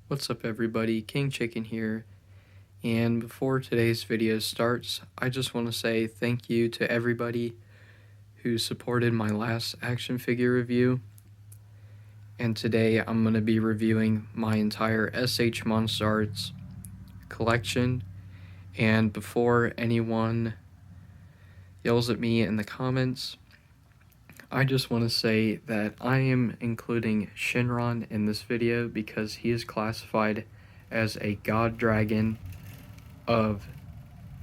What's up everybody, King Chicken here, and before today's video starts, I just want to say thank you to everybody who supported my last action figure review, and today I'm going to be reviewing my entire SH monsterarts collection. And before anyone yells at me in the comments, I just want to say that I am including Shinron in this video because he is classified as a god dragon of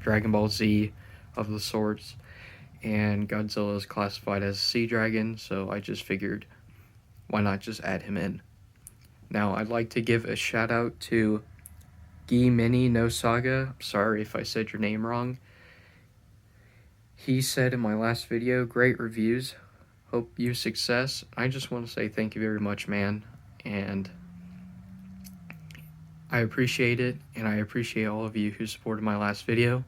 Dragon Ball Z of the sorts, and Godzilla is classified as a sea dragon, so I just figured why not just add him in. Now I'd like to give a shout out to Gemini no Saga. Sorry if I said your name wrong. He said in my last video, great reviews, hope you success. I just want to say thank you very much, man, and I appreciate it, and I appreciate all of you who supported my last video.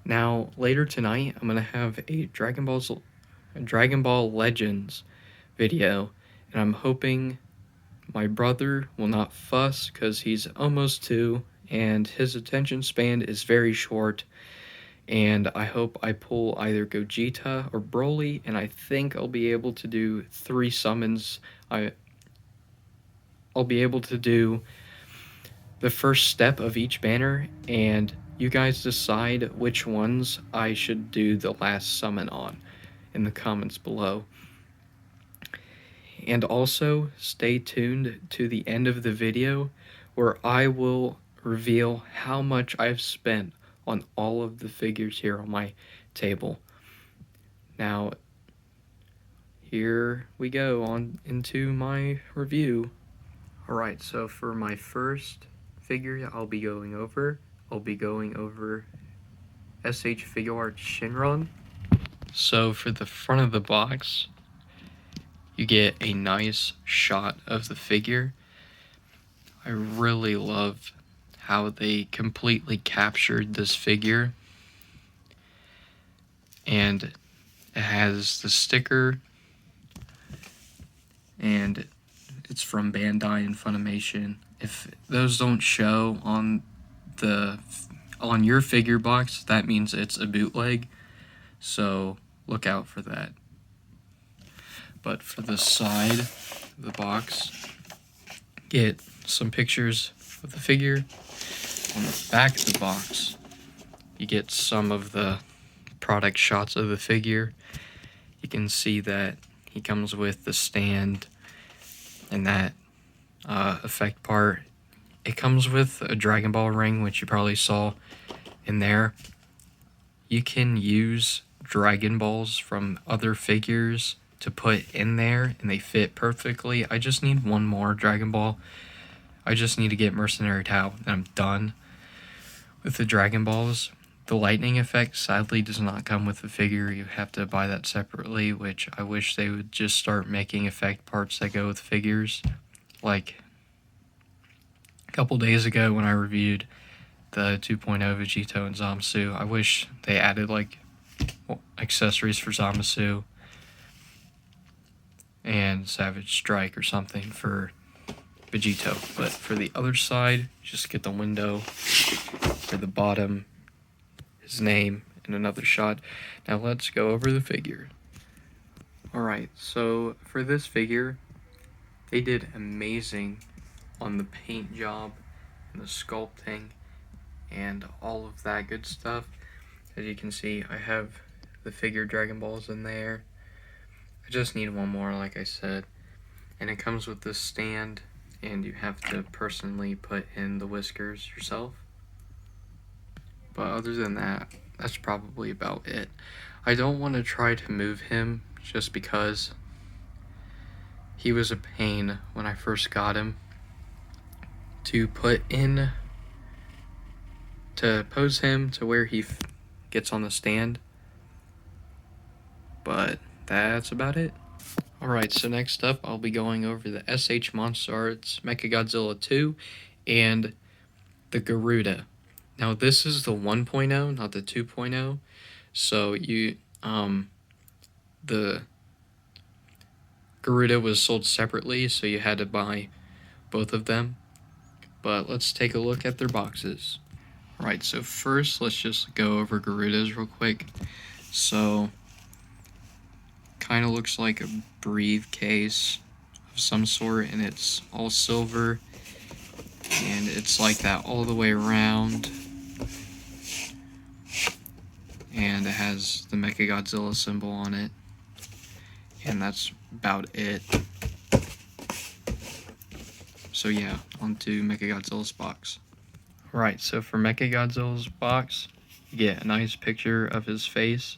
Now, later tonight, I'm going to have a Dragon Ball Legends video, and I'm hoping my brother will not fuss because he's almost 2, and his attention span is very short, and I hope I pull either Gogeta or Broly, and I think I'll be able to do 3 summons. I'll be able to do the first step of each banner, and you guys decide which ones I should do the last summon on in the comments below. And also, stay tuned to the end of the video where I will reveal how much I've spent on all of the figures here on my table. Now, here we go on into my review. Alright, so for my first figure I'll be going over SH Figuarts Shinron. So for the front of the box, you get a nice shot of the figure. I really love how they completely captured this figure. And it has the sticker, and it's from Bandai and Funimation. If those don't show on your figure box, that means it's a bootleg, so look out for that. But for the side of the box, get some pictures of the figure. On the back of the box, you get some of the product shots of the figure. You can see that he comes with the stand and that effect part. It comes with a Dragon Ball ring, which you probably saw in there. You can use Dragon Balls from other figures to put in there, and they fit perfectly. I just need one more Dragon Ball. I just need to get Mercenary Tao, and I'm done with the Dragon Balls. The lightning effect sadly does not come with the figure. You have to buy that separately, which I wish they would just start making effect parts that go with figures. Like a couple days ago when I reviewed the 2.0 Vegito and Zamasu, I wish they added like accessories for Zamasu and Savage Strike or something for Vegito. But for the other side, just get the window for the bottom, his name, and another shot. Now let's go over the figure. Alright, so for this figure, they did amazing on the paint job and the sculpting and all of that good stuff. As you can see, I have the figure Dragon Balls in there. I just need one more, like I said. And it comes with this stand, and you have to personally put in the whiskers yourself. But other than that, that's probably about it. I don't want to try to move him just because he was a pain when I first got him to put in, to pose him to where he gets on the stand. But that's about it. Alright, so next up I'll be going over the SH monsterarts Mechagodzilla 2 and the Garuda. Now this is the 1.0, not the 2.0. So the Garuda was sold separately, so you had to buy both of them. but let's take a look at their boxes. Right, so first let's just go over Garuda's real quick. So, kind of looks like a briefcase of some sort, and it's all silver, and it's like that all the way around. And it has the Mechagodzilla symbol on it, and that's about it. So yeah, on to Mechagodzilla's box. Right, so for Mechagodzilla's box, you get a nice picture of his face.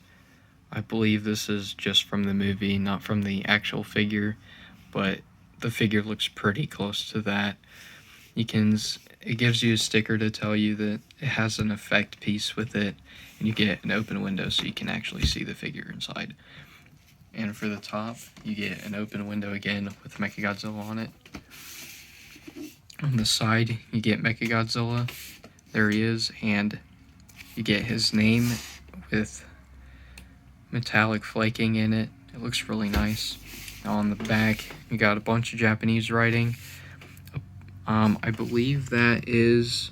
I believe this is just from the movie, not from the actual figure, but the figure looks pretty close to that. It gives you a sticker to tell you that it has an effect piece with it, and you get an open window so you can actually see the figure inside. And for the top, you get an open window again with Mechagodzilla on it. On the side, you get Mechagodzilla. There he is, and you get his name with metallic flaking in it. It looks really nice. Now on the back, you got a bunch of Japanese writing. I believe that is...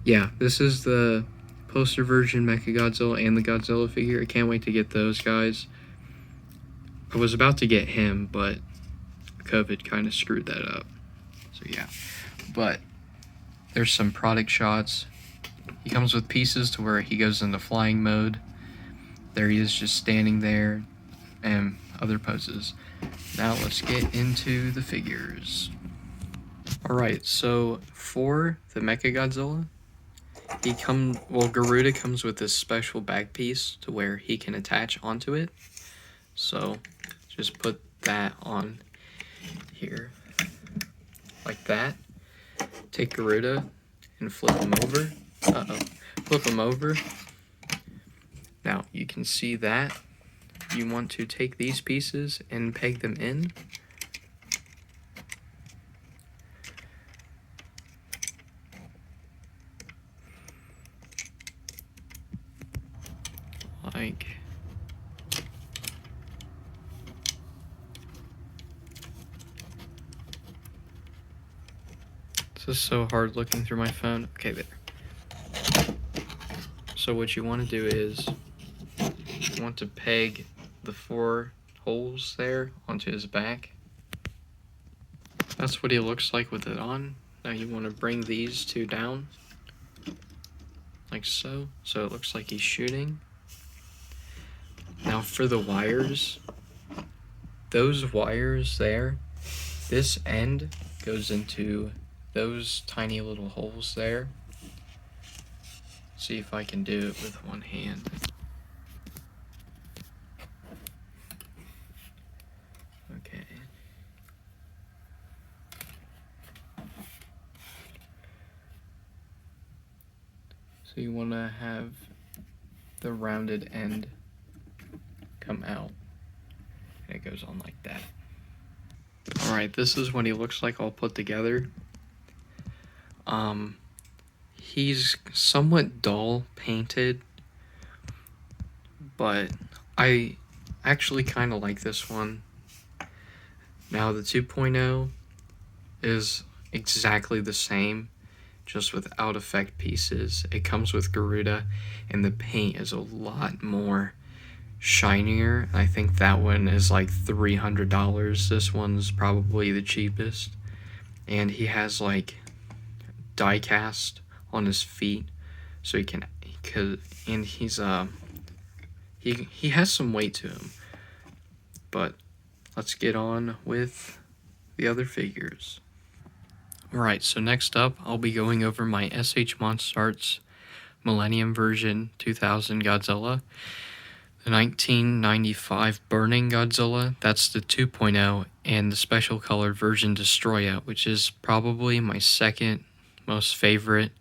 Yeah, this is the poster version Mechagodzilla and the Godzilla figure. I can't wait to get those guys. I was about to get him, but COVID kind of screwed that up. So yeah, but there's some product shots. He comes with pieces to where he goes into flying mode. There he is just standing there, and other poses. Now let's get into the figures. Alright, so for the Mechagodzilla, Garuda comes with this special back piece to where he can attach onto it. So just put that on here, like that. Take Garuda and flip him over. Flip him over. Now you can see that you want to take these pieces and peg them in. Like this is so hard looking through my phone. Okay, there. So what you want to do is you want to peg the 4 holes there onto his back. That's what he looks like with it on. Now you want to bring these 2 down, like so. So it looks like he's shooting. Now for the wires, those wires there, this end goes into those tiny little holes there. See if I can do it with one hand. Okay. So you want to have the rounded end come out, and it goes on like that. Alright, this is what he looks like all put together. He's somewhat dull painted, but I actually kind of like this one. Now the 2.0 is exactly the same, just without effect pieces. It comes with Garuda, and the paint is a lot more shinier. I think that one is like $300. This one's probably the cheapest, and he has like die cast on his feet, so he has some weight to him. But let's get on with the other figures. Alright, so next up I'll be going over my SH monsterarts Millennium version 2000 Godzilla, the 1995 Burning Godzilla, that's the 2.0, and the special colored version Destroya, which is probably my second most favorite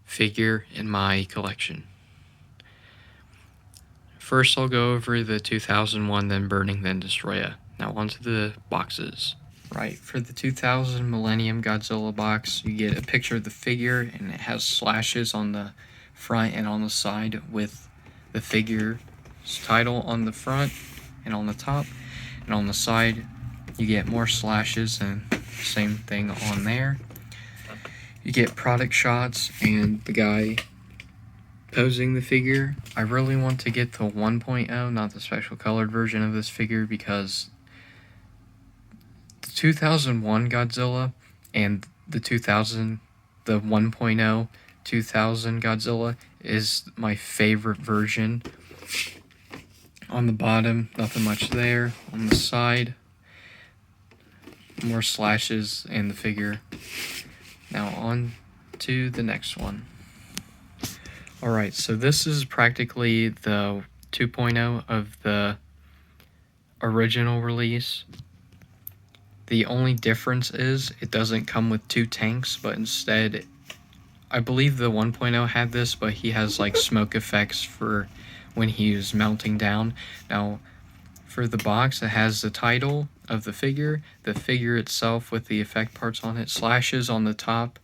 figure in my collection. First I'll go over the 2001, then Burning, then Destroya. Now onto the boxes. Right, for the 2000 Millennium Godzilla box, you get a picture of the figure, and it has slashes on the front and on the side with the figure's title on the front and on the top, and on the side you get more slashes and same thing on there. You get product shots and the guy posing the figure. I really want to get the 1.0, not the special colored version of this figure, because the 2001 Godzilla and the 1.0 2000 Godzilla is my favorite version. On the bottom, nothing much there. On the side, more slashes and the figure. Now on to the next one. Alright, so this is practically the 2.0 of the original release. The only difference is it doesn't come with 2 tanks, but instead, I believe the 1.0 had this, but he has like smoke effects for when he's melting down. Now, for the box, it has the title of the figure itself with the effect parts on it, slashes on the top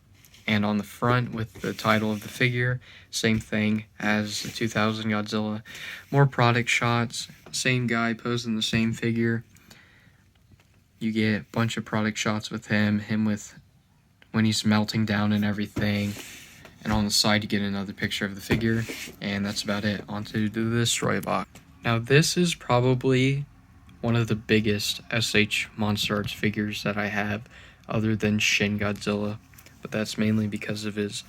and on the front with the title of the figure. Same thing as the 2000 Godzilla. More product shots, same guy posing the same figure. You get a bunch of product shots with him with when he's melting down and everything. And on the side you get another picture of the figure, and that's about it. Onto the Destroy box. Now this is probably one of the biggest SH Monster Arts figures that I have, other than Shin Godzilla, but that's mainly because of his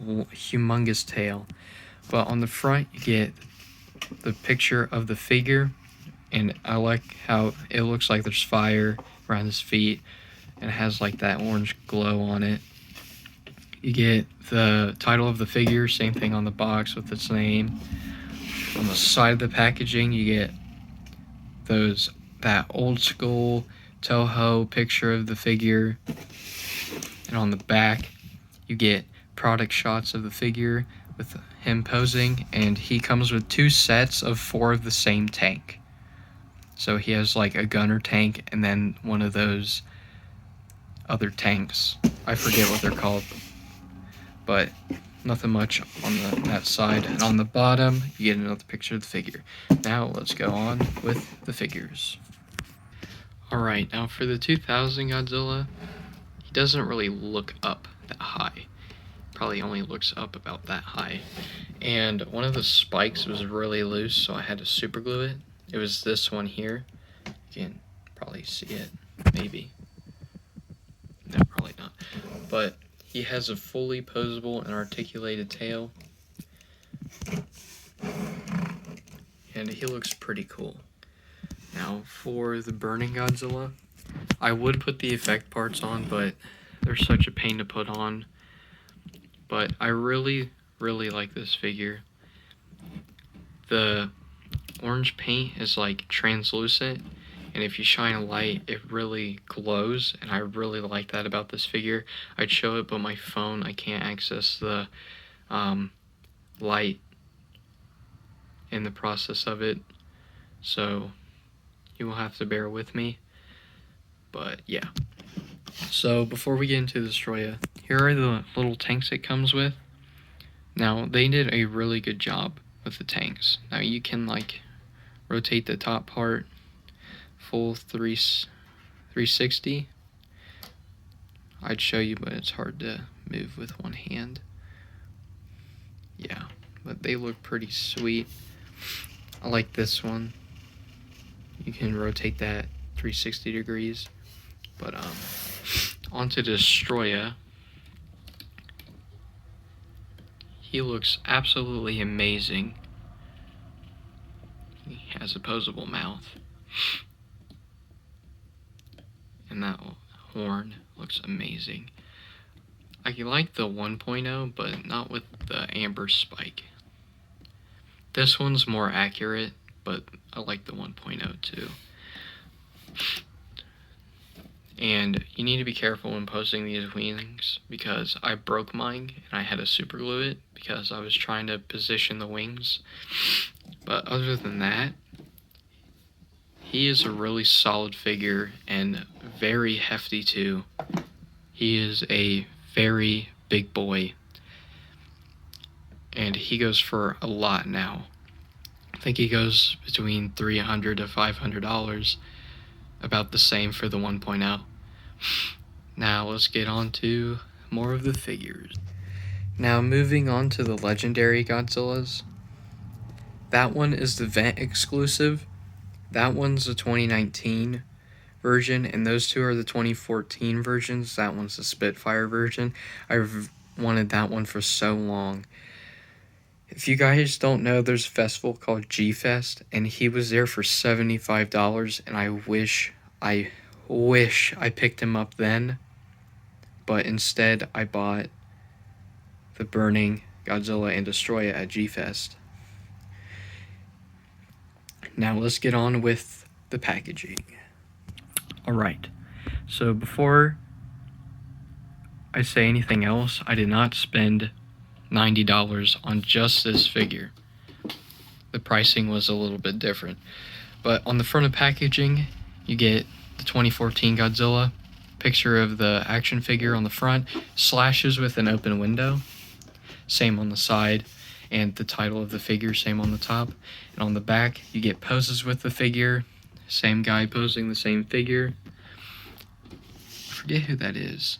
humongous tail. But on the front you get the picture of the figure, and I like how it looks like there's fire around his feet, and it has like that orange glow on it. You get the title of the figure, same thing on the box with its name. On the side of the packaging, you get that old school Toho picture of the figure. And on the back, you get product shots of the figure with him posing, and he comes with 2 sets of 4 of the same tank. So he has like a gunner tank and then one of those other tanks. I forget what they're called. But nothing much on that side. And on the bottom, you get another picture of the figure. Now let's go on with the figures. Alright, now for the 2000 Godzilla, he doesn't really look up that high. Probably only looks up about that high. And one of the spikes was really loose, so I had to super glue it. It was this one here. You can probably see it, maybe. No, probably not. But he has a fully posable and articulated tail, and he looks pretty cool. Now for the Burning Godzilla, I would put the effect parts on, but they're such a pain to put on. But I really, really like this figure. The orange paint is like translucent, and if you shine a light, it really glows, and I really like that about this figure. I'd show it, but my phone, I can't access the light in the process of it, so you will have to bear with me. But yeah. So before we get into the Destroya, here are the little tanks it comes with. Now, they did a really good job with the tanks. Now you can like rotate the top part full 360. I'd show you, but it's hard to move with one hand. Yeah, but they look pretty sweet. I like this one. You can rotate that 360 degrees. But onto Destroya. He looks absolutely amazing. He has a posable mouth. And that horn looks amazing. I like the 1.0, but not with the amber spike. This one's more accurate, but I like the 1.0 too. And you need to be careful when posing these wings, because I broke mine and I had to super glue it because I was trying to position the wings. But other than that, he is a really solid figure and very hefty too. He is a very big boy, and he goes for a lot now. I think he goes between $300 to $500, about the same for the 1.0. Now let's get on to more of the figures. Now moving on to the legendary Godzillas. That one is the event exclusive. That one's the 2019 version, and those two are the 2014 versions. That one's the Spitfire version. I've wanted that one for so long. If you guys don't know, there's a festival called G-Fest, and he was there for $75, and I wish I picked him up then, but instead I bought the Burning Godzilla and Destroya at G-Fest. Now let's get on with the packaging. Alright, so before I say anything else, I did not spend $90 on just this figure. The pricing was a little bit different. But on the front of packaging, you get the 2014 Godzilla, picture of the action figure on the front, slashes with an open window, same on the side, and the title of the figure, same on the top. And on the back, you get poses with the figure, same guy posing the same figure. I forget who that is.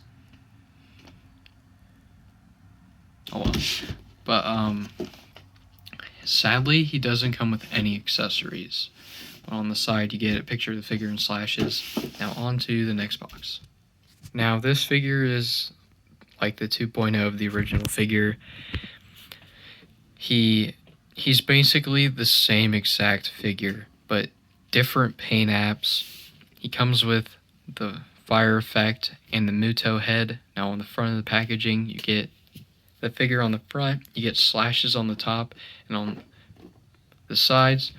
Oh well. But sadly, he doesn't come with any accessories. But on the side, you get a picture of the figure and slashes. Now on to the next box. Now this figure is like the 2.0 of the original figure. He's basically the same exact figure, but different paint apps. He comes with the fire effect and the Muto head. Now on the front of the packaging, you get the figure on the front, you get slashes on the top and on the sides.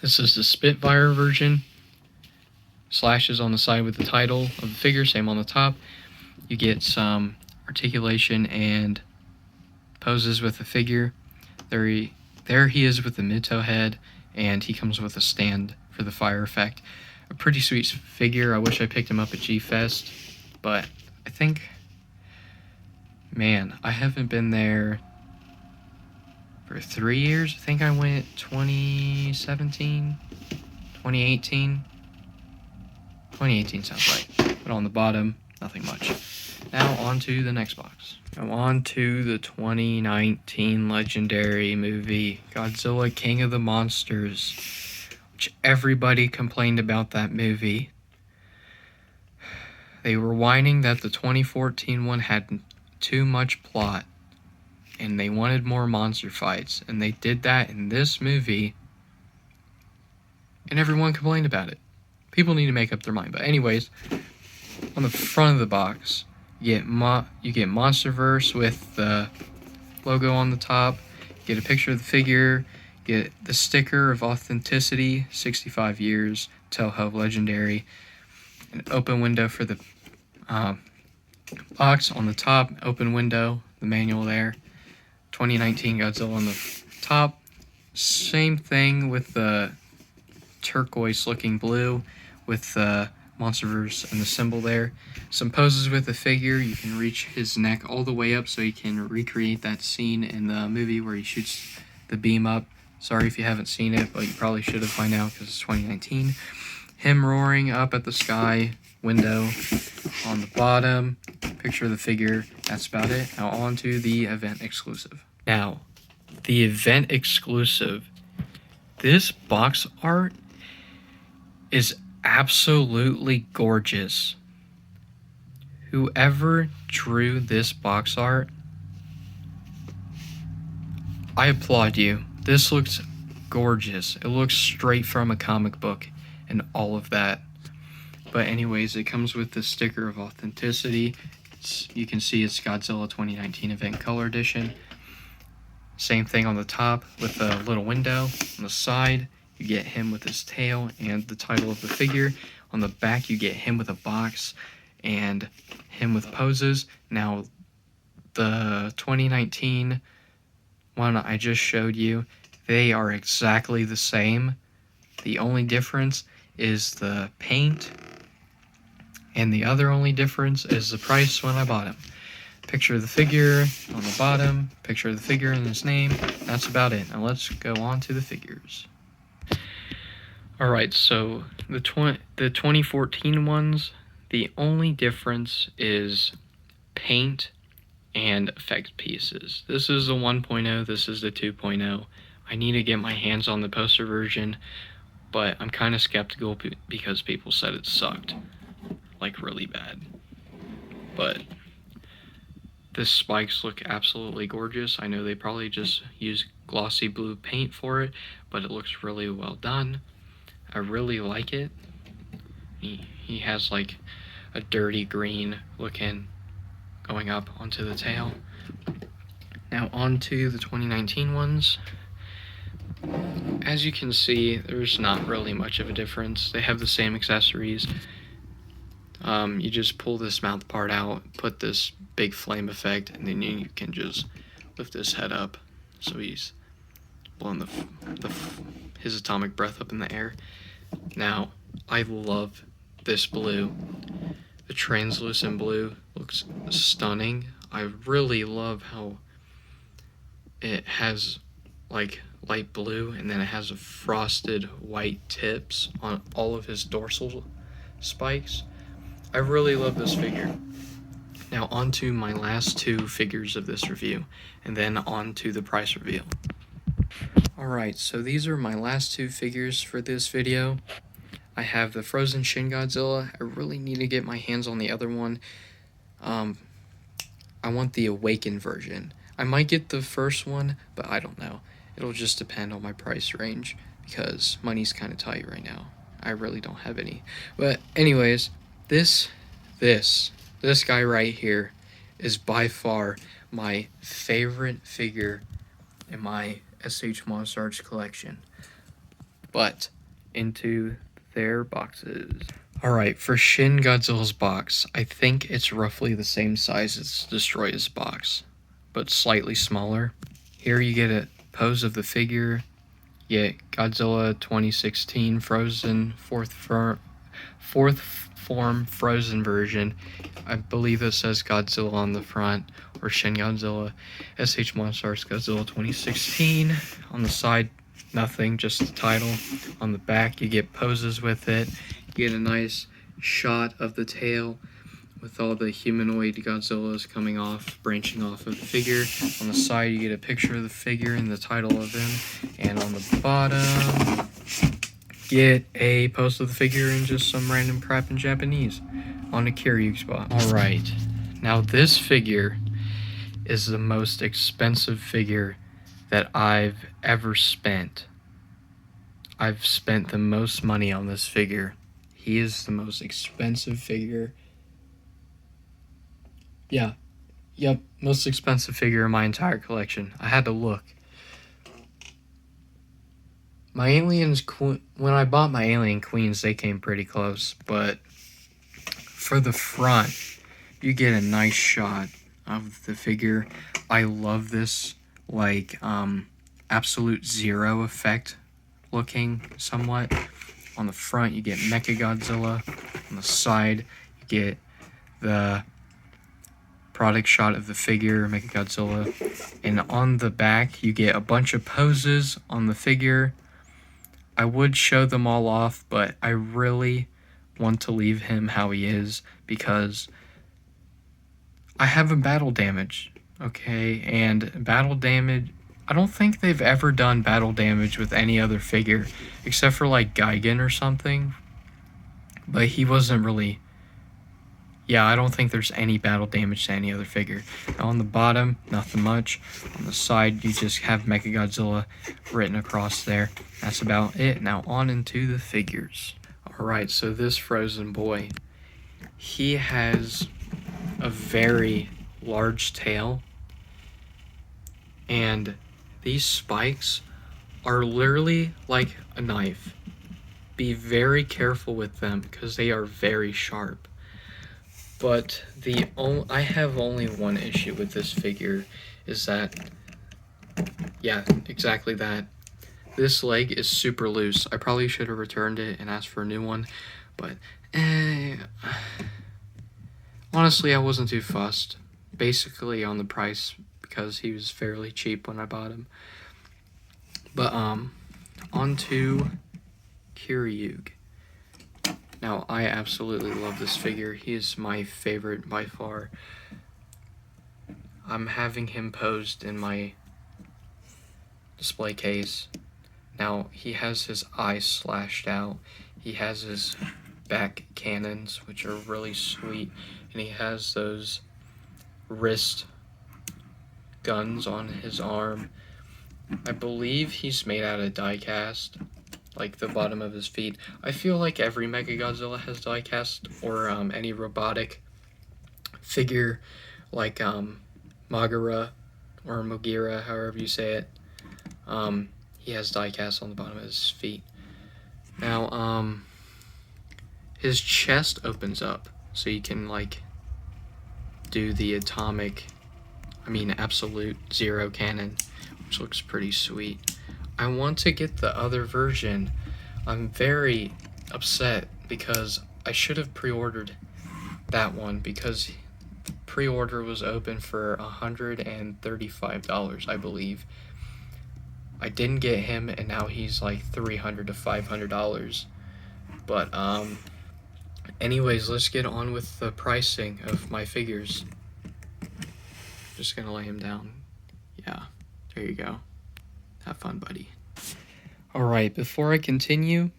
This is the Spitfire version. Slashes on the side with the title of the figure, same on the top. You get some articulation and poses with the figure. There he is with the Muto head, and he comes with a stand for the fire effect. A pretty sweet figure. I wish I picked him up at G-Fest, but I think, man, I haven't been there for 3 years. I think I went 2017, 2018. 2018 sounds right. But on the bottom, nothing much. Now on to the next box. Now on to the 2019 legendary movie, Godzilla King of the Monsters, which everybody complained about that movie. They were whining that the 2014 one had too much plot, and they wanted more monster fights, and they did that in this movie, and everyone complained about it. People need to make up their mind. But anyways, on the front of the box, you get Monsterverse with the logo on the top. You get a picture of the figure. You get the sticker of authenticity, 65 years, Toho Legendary. An open window for the box on the top. Open window, the manual there. 2019 Godzilla on the top. Same thing with the turquoise looking blue with the Monsterverse and the symbol there. Some poses with the figure. You can reach his neck all the way up so you can recreate that scene in the movie where he shoots the beam up. Sorry if you haven't seen it, but you probably should have by now because it's 2019. Him roaring up at the sky window on the bottom. Picture of the figure. That's about it. Now on to the event exclusive. Now, the event exclusive. This box art is absolutely gorgeous. Whoever drew this box art, I applaud you. This looks gorgeous. It looks straight from a comic book and all of that. But anyways, it comes with the sticker of authenticity. You can see it's Godzilla 2019 Event Color Edition. Same thing on the top with a little window. On the side, you get him with his tail and the title of the figure. On the back, you get him with a box and him with poses. Now, the 2019 one I just showed you, they are exactly the same. The only difference is the paint, and the other only difference is the price when I bought him. Picture of the figure on the bottom, picture of the figure and his name. That's about it. Now let's go on to the figures. Alright, so the 2014 ones, the only difference is paint and effect pieces. This is the 1.0, this is the 2.0. I need to get my hands on the poster version, but I'm kind of skeptical because people said it sucked, like really bad. But the spikes look absolutely gorgeous. I know they probably just use glossy blue paint for it, but it looks really well done. I really like it. He has like a dirty green looking going up onto the tail. Now onto the 2019 ones. As you can see, there's not really much of a difference. They have the same accessories. You just pull this mouth part out, put this big flame effect, and then you can just lift his head up so he's blowing his atomic breath up in the air. Now, I love this blue. The translucent blue looks stunning. I really love how it has like light blue and then it has a frosted white tips on all of his dorsal spikes. I really love this figure. Now on to my last two figures of this review, and then on to the price reveal. Alright, so these are my last two figures for this video. I have the Frozen Shin Godzilla. I really need to get my hands on the other one. I want the Awakened version. I might get the first one, but I don't know. It'll just depend on my price range because money's kind of tight right now. I really don't have any. But anyways, this guy right here is by far my favorite figure in my SH monsterarts collection. But into their boxes. Alright, for Shin Godzilla's box, I think it's roughly the same size as Destroy's box, but slightly smaller. Here you get a pose of the figure, you get Godzilla 2016 Frozen, fourth form Frozen version. I believe it says Godzilla on the front, or Shin Godzilla, SH monsterarts Godzilla 2016. On the side, nothing, just the title. On the back, you get poses with it. You get a nice shot of the tail with all the humanoid Godzillas coming off, branching off of the figure. On the side, you get a picture of the figure and the title of him. And on the bottom, get a post of the figure and just some random crap in Japanese on a Kiryu spot. Alright, now this figure is the most expensive figure that I've ever spent. I've spent the most money on this figure. He is the most expensive figure. Yep, most expensive figure in my entire collection. I had to look. My aliens, when I bought my alien queens, they came pretty close, but for the front, you get a nice shot of the figure. I love this, like, absolute zero effect looking somewhat. On the front, you get Mechagodzilla. On the side, you get the product shot of the figure, Mechagodzilla. And on the back, you get a bunch of poses on the figure. I would show them all off, but I really want to leave him how he is because I have a battle damage, okay? And battle damage, I don't think they've ever done battle damage with any other figure except for like Gigan or something. But he wasn't really... Yeah, I don't think there's any battle damage to any other figure. Now on the bottom, nothing much. On the side, you just have Mechagodzilla written across there. That's about it. Now on into the figures. Alright, so this Frozen boy, he has a very large tail. And these spikes are literally like a knife. Be very careful with them because they are very sharp. But I have only one issue with this figure is that, yeah, exactly that. This leg is super loose. I probably should have returned it and asked for a new one, but honestly, I wasn't too fussed. Basically on the price because he was fairly cheap when I bought him. But on to Kiryu. Now, I absolutely love this figure. He is my favorite by far. I'm having him posed in my display case. Now, he has his eyes slashed out. He has his back cannons, which are really sweet. And he has those wrist guns on his arm. I believe he's made out of die cast, like the bottom of his feet. I feel like every Mechagodzilla has die cast, or any robotic figure, like Magura or Mogira, however you say it. He has die cast on the bottom of his feet. Now, his chest opens up, so you can, like, do the absolute zero cannon, which looks pretty sweet. I want to get the other version. I'm very upset because I should have pre-ordered that one, because the pre-order was open for $135, I believe. I didn't get him, and now he's like $300 to $500. But anyways, let's get on with the pricing of my figures. Just gonna lay him down. Yeah, there you go. Have fun, buddy. Alright, before I continue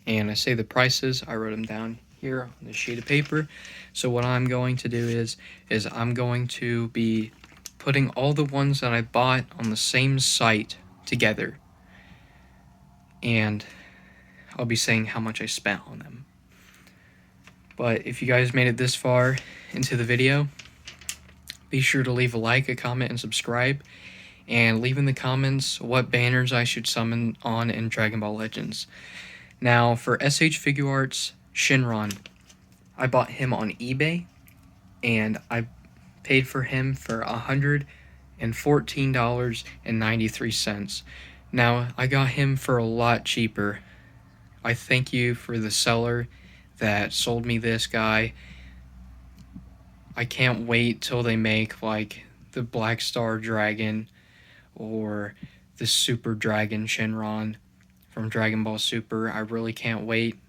and I say the prices, I wrote them down here on this sheet of paper. So what I'm going to do is I'm going to be putting all the ones that I bought on the same site together, and I'll be saying how much I spent on them. But if you guys made it this far into the video, be sure to leave a like, a comment, and subscribe, and leave in the comments what banners I should summon on in Dragon Ball Legends. Now, for SH Figuarts Shinron, I bought him on eBay, and I paid for him for $114.93. Now, I got him for a lot cheaper. I thank you for the seller that sold me this guy. I can't wait till they make, like, the Black Star Dragon or the Super Dragon Shinron from Dragon Ball Super. I really can't wait.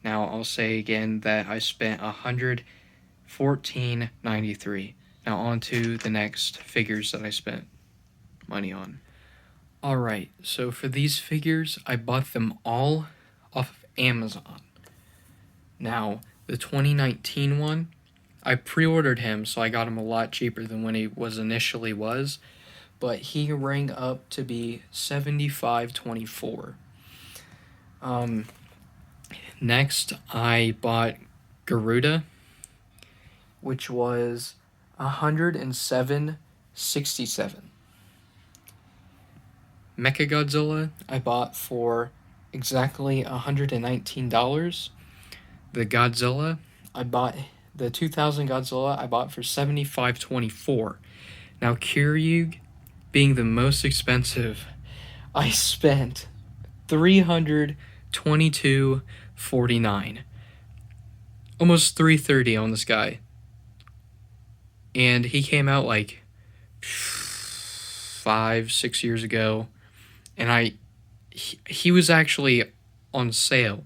Now, I'll say again that I spent $114.93. Now, on to the next figures that I spent money on. Alright, so for these figures, I bought them all off of Amazon. Now, the 2019 one, I pre-ordered him, so I got him a lot cheaper than when he initially was, but he rang up to be $75.24. Next, I bought Garuda, which was $107.67. Mechagodzilla I bought for exactly $119. The 2000 Godzilla I bought for $75.24. Now, Kiryuge being the most expensive, I spent $322.49. Almost $330 on this guy. And he came out like 5-6 years ago, and he was actually on sale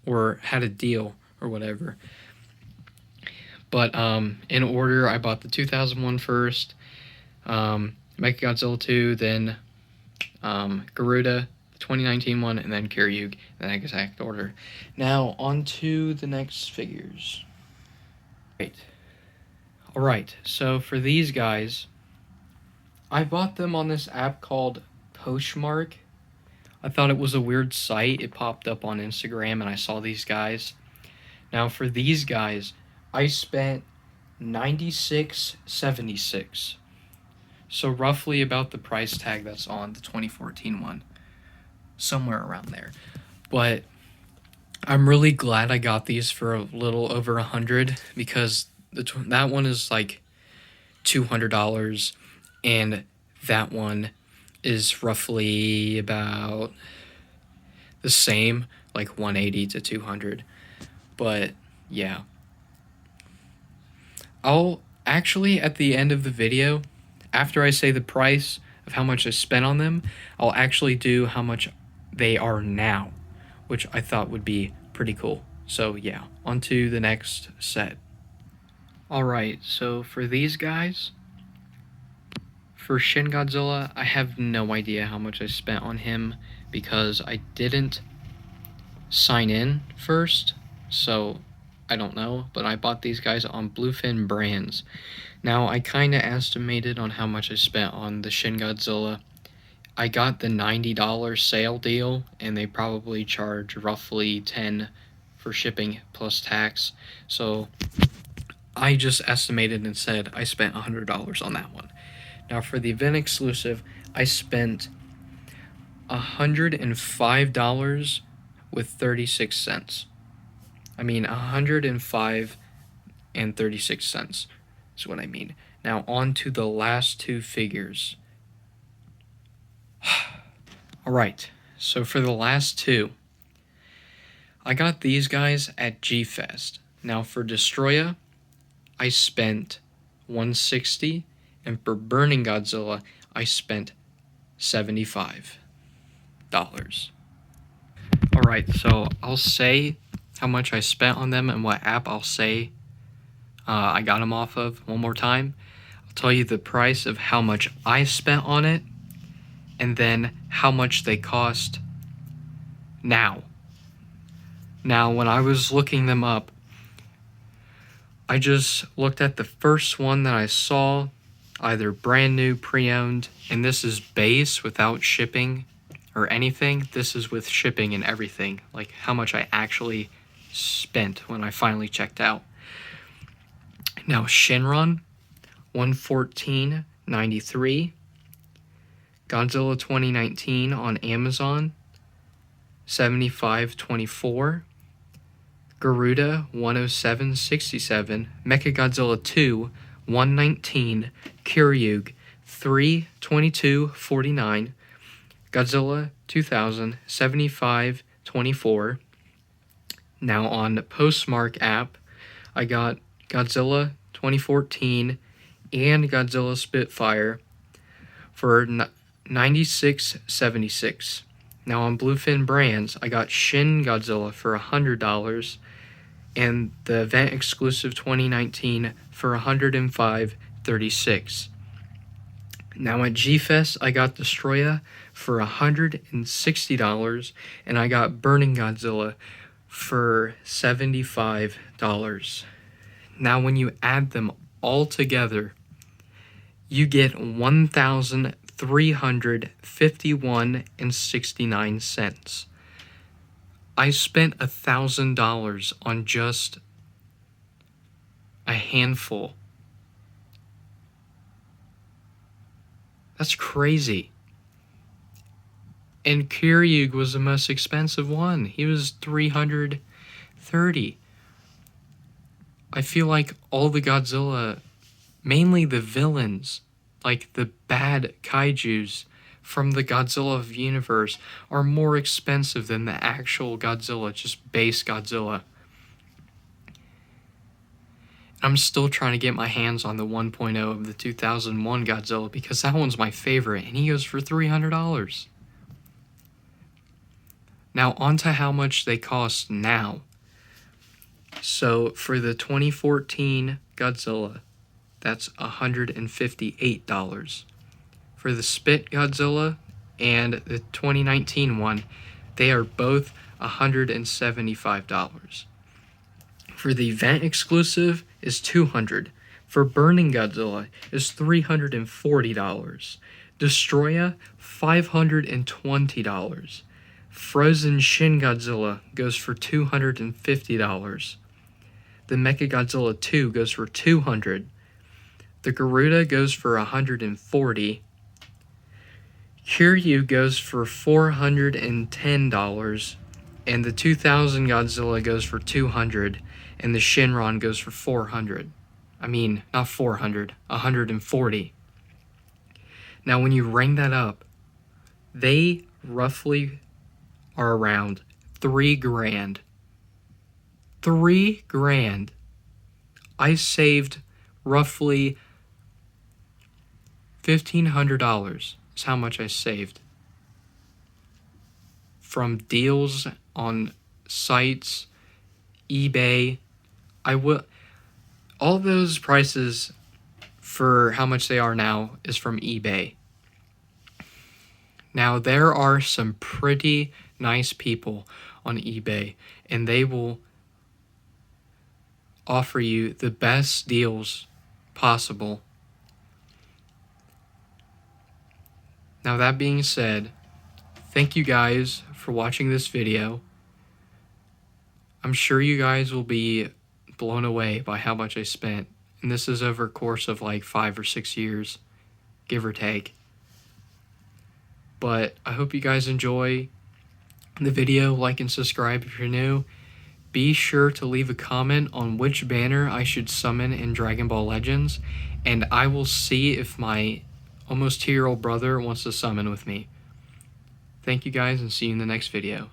or had a deal or whatever. But in order, I bought the 2001 first, Mechagodzilla 2, then Garuda, the 2019 one, and then Kiryuge, in that exact order. Now, on to the next figures. Alright, so for these guys, I bought them on this app called Poshmark. I thought it was a weird site. It popped up on Instagram, and I saw these guys. Now, for these guys, I spent $96.76. So roughly about the price tag that's on the 2014 one. Somewhere around there. But I'm really glad I got these for a little over $100, because that one is like $200, and that one is roughly about the same, like $180 to $200. But yeah, I'll actually, at the end of the video, after I say the price of how much I spent on them, I'll actually do how much they are now, which I thought would be pretty cool. So yeah, on to the next set. Alright, so for these guys, For Shin Godzilla, I have no idea how much I spent on him because I didn't sign in first, so I don't know, but I bought these guys on Bluefin Brands. Now, I kind of estimated on how much I spent on the Shin Godzilla. I got the $90 sale deal, and they probably charge roughly $10 for shipping plus tax. So I just estimated and said I spent $100 on that one. Now for the event exclusive, I spent $105 with 36 cents. I mean 105 and 36 cents is what I mean. Now on to the last two figures. Alright, so for the last two, I got these guys at G-Fest. Now for Destroya, I spent $160, and for Burning Godzilla, I spent $75. Alright, so I'll say how much I spent on them and what app I'll say I got them off of one more time. I'll tell you the price of how much I spent on it, and then how much they cost now. Now, when I was looking them up, I just looked at the first one that I saw, either brand new, pre-owned, and this is base without shipping or anything. This is with shipping and everything, like how much I actually spent when I finally checked out. Now Shinron, $114.93. Godzilla 2019 on Amazon, $75.24. Garuda, $107.67. Mechagodzilla 2, $119. Kuryug, $322.49. Godzilla 2000, $75.24. Now on Postmark app, I got Godzilla 2014 and Godzilla Spitfire for $96.76. Now on Bluefin Brands, I got Shin Godzilla for $100 and the event exclusive 2019 for $105.36. Now at G-Fest, I got Destroya for $160 and I got Burning Godzilla for $75. Now when you add them all together, you get $1,351.69. I spent $1,000 on just a handful. That's crazy. And Kuryug was the most expensive one. He was $330. I feel like all the Godzilla, mainly the villains, like the bad kaijus from the Godzilla universe, are more expensive than the actual Godzilla, just base Godzilla. I'm still trying to get my hands on the 1.0 of the 2001 Godzilla because that one's my favorite, and he goes for $300. Now, on to how much they cost now. So, for the 2014 Godzilla, that's $158. For the Spit Godzilla and the 2019 one, they are both $175. For the event exclusive is $200. For Burning Godzilla is $340. Destroya, $520. Frozen Shin Godzilla goes for $250. The Mechagodzilla 2 goes for $200. The Garuda goes for $140. Kuryug goes for $410. And the 2000 Godzilla goes for $200. And the Shinron goes for $400. I mean, not 400, $140. Now, when you ring that up, they roughly are around $3,000. $3,000. I saved roughly $1,500 is how much I saved from deals on sites, eBay. All those prices for how much they are now is from eBay. Now, there are some pretty nice people on eBay, and they will offer you the best deals possible. Now, that being said, thank you guys for watching this video. I'm sure you guys will be blown away by how much I spent, and this is over a course of like 5 or 6 years, give or take. But I hope you guys enjoy the video. Like and subscribe if you're new. Be sure to leave a comment on which banner I should summon in Dragon Ball Legends, and I will see if my almost 2-year-old brother wants to summon with me. Thank you guys, and see you in the next video.